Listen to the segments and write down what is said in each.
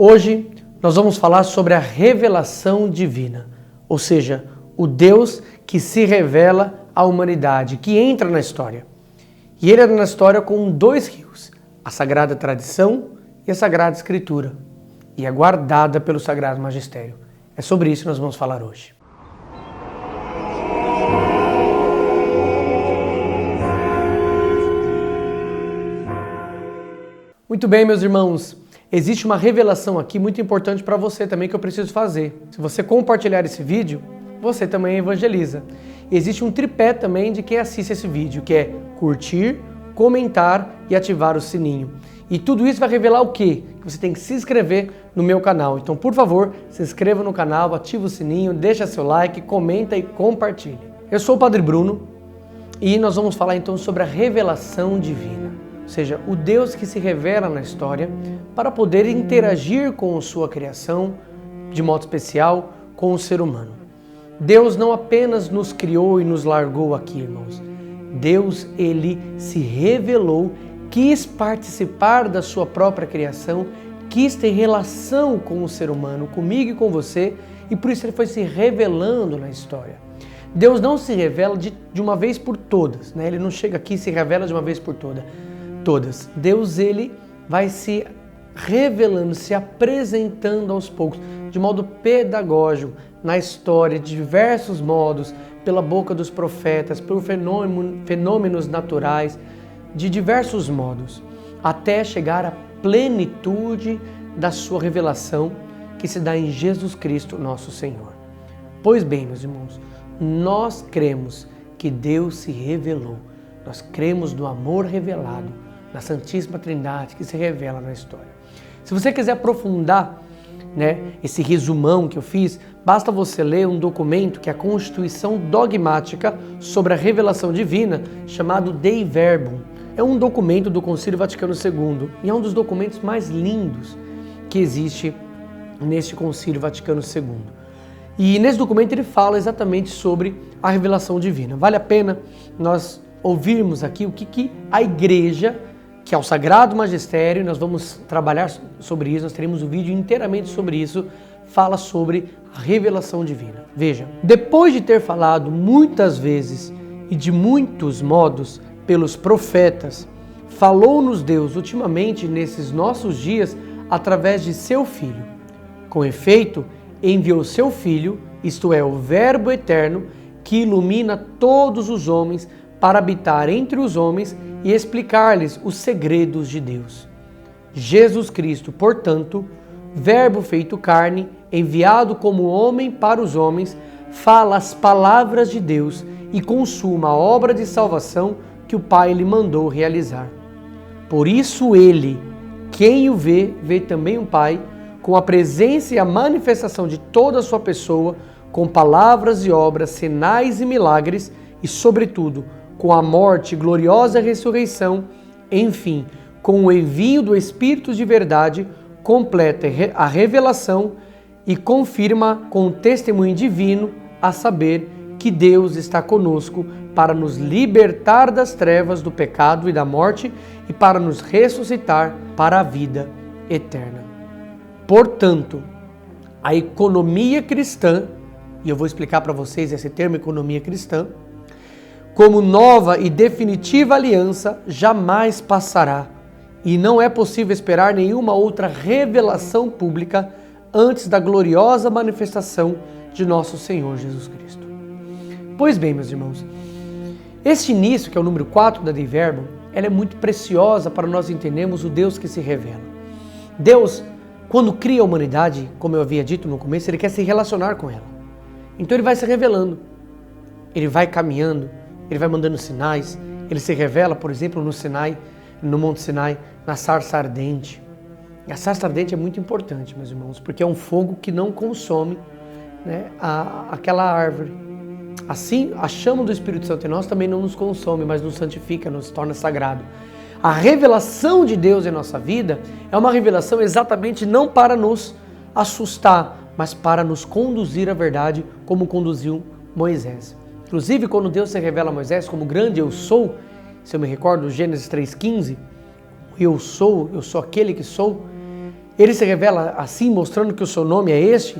Hoje nós vamos falar sobre a revelação divina, ou seja, o Deus que se revela à humanidade, que entra na história. E ele entra na história com dois rios, a Sagrada Tradição e a Sagrada Escritura, e é guardada pelo Sagrado Magistério. É sobre isso que nós vamos falar hoje. Muito bem, meus irmãos, existe uma revelação aqui muito importante para você também que eu preciso fazer. Se você compartilhar esse vídeo, você também evangeliza. E existe um tripé também de quem assiste esse vídeo, que é curtir, comentar e ativar o sininho. E tudo isso vai revelar o quê? Que você tem que se inscrever no meu canal. Então, por favor, se inscreva no canal, ativa o sininho, deixa seu like, comenta e compartilhe. Eu sou o Padre Bruno e nós vamos falar então sobre a revelação divina. Ou seja, o Deus que se revela na história para poder interagir com a sua criação, de modo especial, com o ser humano. Deus não apenas nos criou e nos largou aqui, irmãos. Deus, ele se revelou, quis participar da sua própria criação, quis ter relação com o ser humano, comigo e com você, e por isso ele foi se revelando na história. Deus não se revela de uma vez por todas, né? Ele não chega aqui e se revela de uma vez por todas. Deus, ele vai se revelando, se apresentando aos poucos, de modo pedagógico, na história, de diversos modos, pela boca dos profetas, por fenômenos naturais, de diversos modos, até chegar à plenitude da sua revelação, que se dá em Jesus Cristo, nosso Senhor. Pois bem, meus irmãos, nós cremos que Deus se revelou, nós cremos no amor revelado, na Santíssima Trindade que se revela na história. Se você quiser aprofundar, esse resumão que eu fiz, basta você ler um documento que é a Constituição Dogmática sobre a Revelação Divina, chamado Dei Verbum. É um documento do Concílio Vaticano II e é um dos documentos mais lindos que existe neste Concílio Vaticano II. E nesse documento ele fala exatamente sobre a revelação divina. Vale a pena nós ouvirmos aqui o que a Igreja, que é o Sagrado Magistério, nós vamos trabalhar sobre isso, nós teremos um vídeo inteiramente sobre isso, fala sobre a revelação divina. Veja, depois de ter falado muitas vezes e de muitos modos pelos profetas, falou-nos Deus ultimamente nesses nossos dias através de seu Filho. Com efeito, enviou seu Filho, isto é, o Verbo eterno, que ilumina todos os homens para habitar entre os homens e explicar-lhes os segredos de Deus. Jesus Cristo, portanto, Verbo feito carne, enviado como homem para os homens, fala as palavras de Deus e consuma a obra de salvação que o Pai lhe mandou realizar. Por isso ele, quem o vê, vê também o Pai, com a presença e a manifestação de toda a sua pessoa, com palavras e obras, sinais e milagres, e, sobretudo, com a morte e gloriosa ressurreição, enfim, com o envio do Espírito de verdade, completa a revelação e confirma com o testemunho divino, a saber que Deus está conosco para nos libertar das trevas do pecado e da morte e para nos ressuscitar para a vida eterna. Portanto, a economia cristã, e eu vou explicar para vocês esse termo economia cristã, como nova e definitiva aliança, jamais passará, e não é possível esperar nenhuma outra revelação pública antes da gloriosa manifestação de nosso Senhor Jesus Cristo. Pois bem, meus irmãos, este início, que é o número 4 da Dei Verbum, ela é muito preciosa para nós entendermos o Deus que se revela. Deus, quando cria a humanidade, como eu havia dito no começo, ele quer se relacionar com ela. Então ele vai se revelando, ele vai caminhando, ele vai mandando sinais, ele se revela, por exemplo, no Sinai, no Monte Sinai, na sarça ardente. E a sarça ardente é muito importante, meus irmãos, porque é um fogo que não consome aquela árvore. Assim, a chama do Espírito Santo em nós também não nos consome, mas nos santifica, nos torna sagrado. A revelação de Deus em nossa vida é uma revelação exatamente não para nos assustar, mas para nos conduzir à verdade, como conduziu Moisés. Inclusive, quando Deus se revela a Moisés como grande eu sou, se eu me recordo, Gênesis 3,15, eu sou aquele que sou, Ele se revela assim, mostrando que o seu nome é este,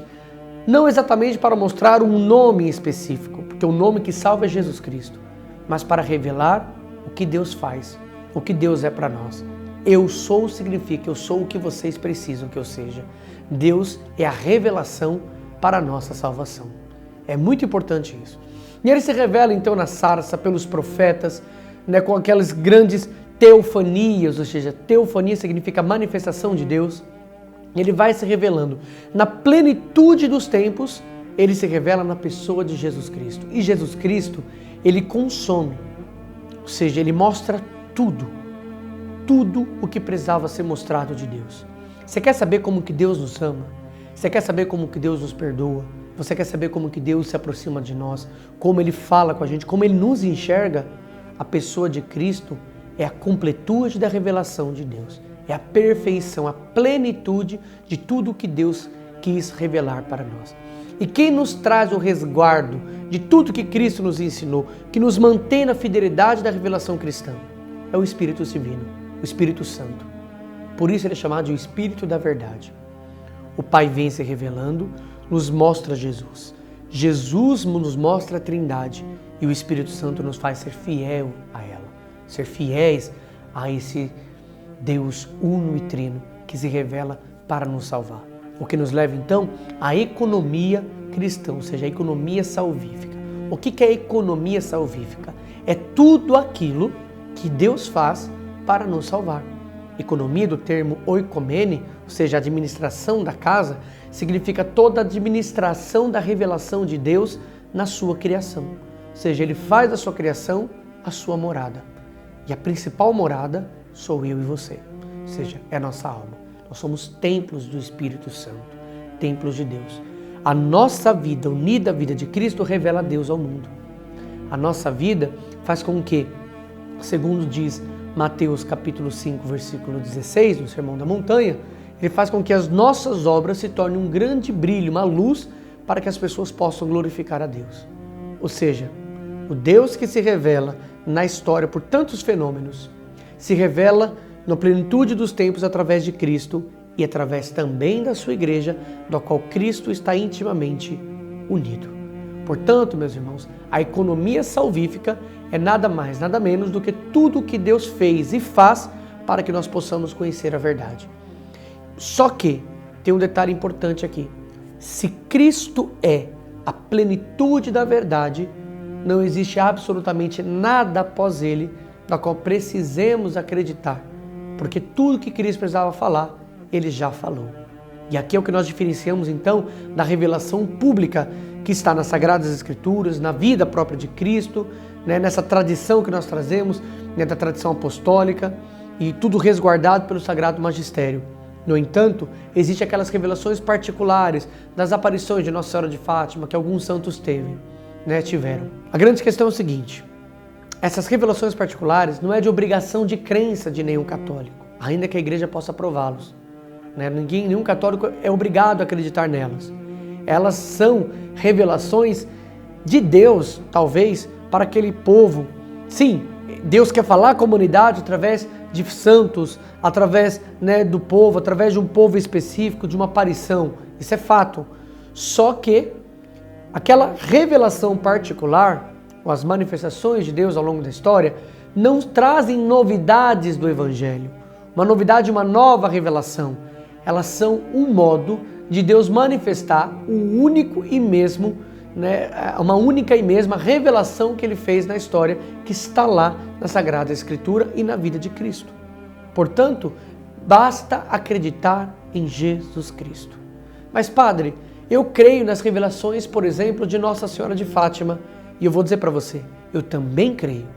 não exatamente para mostrar um nome específico, porque o nome que salva é Jesus Cristo, mas para revelar o que Deus faz, o que Deus é para nós. Eu sou significa eu sou o que vocês precisam que eu seja. Deus é a revelação para a nossa salvação. É muito importante isso. E ele se revela então na sarça pelos profetas, com aquelas grandes teofanias, ou seja, teofania significa manifestação de Deus. Ele vai se revelando na plenitude dos tempos, ele se revela na pessoa de Jesus Cristo. E Jesus Cristo, ele consome, ou seja, ele mostra tudo o que precisava ser mostrado de Deus. Você quer saber como que Deus nos ama? Você quer saber como que Deus nos perdoa? Você quer saber como que Deus se aproxima de nós? Como Ele fala com a gente? Como Ele nos enxerga? A pessoa de Cristo é a completude da revelação de Deus. É a perfeição, a plenitude de tudo que Deus quis revelar para nós. E quem nos traz o resguardo de tudo que Cristo nos ensinou, que nos mantém na fidelidade da revelação cristã, é o Espírito Divino, o Espírito Santo. Por isso ele é chamado de o Espírito da Verdade. O Pai vem se revelando, nos mostra Jesus. Jesus nos mostra a Trindade e o Espírito Santo nos faz ser fiel a ela, ser fiéis a esse Deus uno e trino que se revela para nos salvar. O que nos leva então à economia cristã, ou seja, a economia salvífica. O que é a economia salvífica? É tudo aquilo que Deus faz para nos salvar. Economia do termo oikomene, ou seja, administração da casa, significa toda a administração da revelação de Deus na sua criação. Ou seja, Ele faz da sua criação a sua morada. E a principal morada sou eu e você. Ou seja, é a nossa alma. Nós somos templos do Espírito Santo, templos de Deus. A nossa vida, unida à vida de Cristo, revela Deus ao mundo. A nossa vida faz com que, segundo diz Mateus capítulo 5, versículo 16, no Sermão da Montanha, ele faz com que as nossas obras se tornem um grande brilho, uma luz, para que as pessoas possam glorificar a Deus. Ou seja, o Deus que se revela na história por tantos fenômenos, se revela na plenitude dos tempos através de Cristo e através também da sua igreja, da qual Cristo está intimamente unido. Portanto, meus irmãos, a economia salvífica é nada mais, nada menos do que tudo o que Deus fez e faz para que nós possamos conhecer a verdade. Só que tem um detalhe importante aqui. Se Cristo é a plenitude da verdade, não existe absolutamente nada após Ele da qual precisemos acreditar, porque tudo que Cristo precisava falar, Ele já falou. E aqui é o que nós diferenciamos então da revelação pública que está nas Sagradas Escrituras, na vida própria de Cristo, nessa tradição que nós trazemos, da tradição apostólica, e tudo resguardado pelo Sagrado Magistério. No entanto, existem aquelas revelações particulares das aparições de Nossa Senhora de Fátima que alguns santos tiveram. A grande questão é o seguinte: essas revelações particulares não é de obrigação de crença de nenhum católico, ainda que a igreja possa aprová-los. Nenhum católico é obrigado a acreditar nelas. Elas são revelações de Deus, talvez, para aquele povo. Sim, Deus quer falar com a humanidade através de santos, através do povo, através de um povo específico, de uma aparição. Isso é fato. Só que aquela revelação particular, ou as manifestações de Deus ao longo da história, não trazem novidades do Evangelho. Uma novidade, uma nova revelação. Elas são um modo de Deus manifestar um único e mesmo, uma única e mesma revelação que Ele fez na história, que está lá na Sagrada Escritura e na vida de Cristo. Portanto, basta acreditar em Jesus Cristo. Mas, Padre, eu creio nas revelações, por exemplo, de Nossa Senhora de Fátima, e eu vou dizer para você, eu também creio.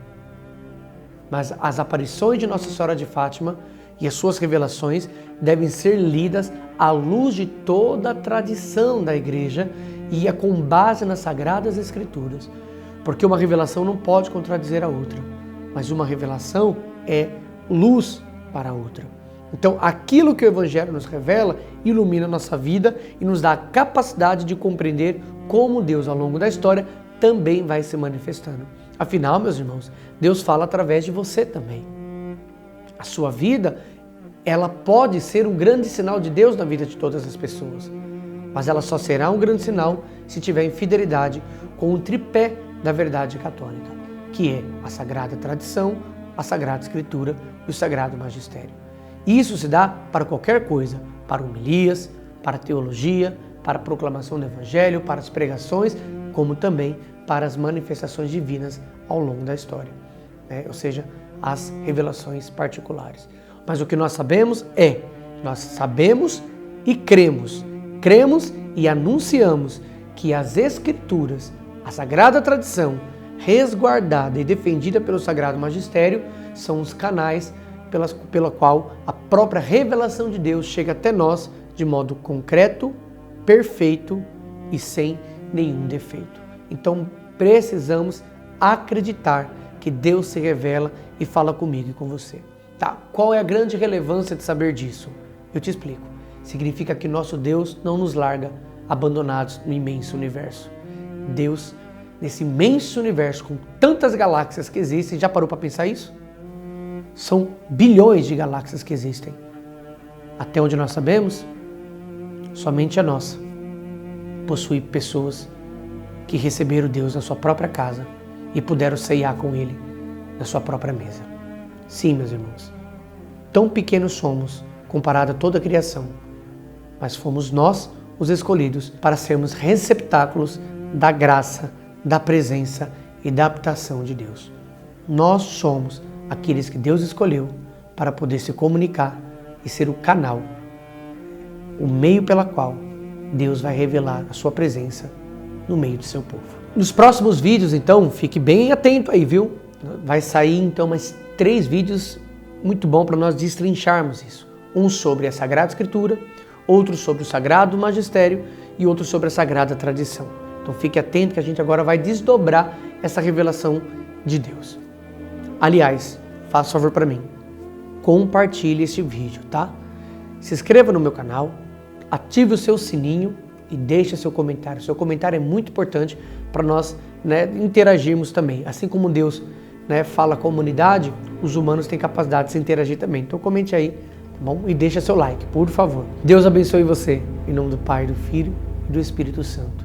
Mas as aparições de Nossa Senhora de Fátima e as suas revelações devem ser lidas à luz de toda a tradição da igreja e com base nas Sagradas Escrituras. Porque uma revelação não pode contradizer a outra, mas uma revelação é luz para a outra. Então, aquilo que o Evangelho nos revela ilumina a nossa vida e nos dá a capacidade de compreender como Deus, ao longo da história, também vai se manifestando. Afinal, meus irmãos, Deus fala através de você também. A sua vida ela pode ser um grande sinal de Deus na vida de todas as pessoas. Mas ela só será um grande sinal se tiver em fidelidade com o tripé da verdade católica, que é a Sagrada Tradição, a Sagrada Escritura e o Sagrado Magistério. E isso se dá para qualquer coisa, para homilias, para teologia, para a proclamação do Evangelho, para as pregações, como também para as manifestações divinas ao longo da história, né? Ou seja, as revelações particulares. Mas o que nós sabemos e cremos e anunciamos que as Escrituras, a Sagrada Tradição, resguardada e defendida pelo Sagrado Magistério, são os canais pela qual a própria revelação de Deus chega até nós de modo concreto, perfeito e sem nenhum defeito. Então precisamos acreditar que Deus se revela e fala comigo e com você. Tá? Qual é a grande relevância de saber disso? Eu te explico. Significa que nosso Deus não nos larga abandonados no imenso universo. Deus, nesse imenso universo, com tantas galáxias que existem, já parou para pensar isso? São bilhões de galáxias que existem. Até onde nós sabemos, somente a nossa possui pessoas que receberam Deus na sua própria casa e puderam ceiar com Ele na sua própria mesa. Sim, meus irmãos, tão pequenos somos comparado a toda a criação, mas fomos nós os escolhidos para sermos receptáculos da graça, da presença e da habitação de Deus. Nós somos aqueles que Deus escolheu para poder se comunicar e ser o canal, o meio pela qual Deus vai revelar a sua presença no meio do seu povo. Nos próximos vídeos, então, fique bem atento aí, viu? Vai sair, então, mais 3 vídeos muito bom para nós destrincharmos isso. Um sobre a Sagrada Escritura, outro sobre o Sagrado Magistério e outro sobre a Sagrada Tradição. Então fique atento que a gente agora vai desdobrar essa revelação de Deus. Aliás, faça um favor para mim, compartilhe este vídeo, tá? Se inscreva no meu canal, ative o seu sininho e deixe seu comentário. Seu comentário é muito importante para nós, né, interagirmos também. Assim como Deus, né, fala com a humanidade, os humanos têm capacidade de se interagir também. Então comente aí, tá bom? E deixa seu like, por favor. Deus abençoe você. Em nome do Pai, do Filho e do Espírito Santo.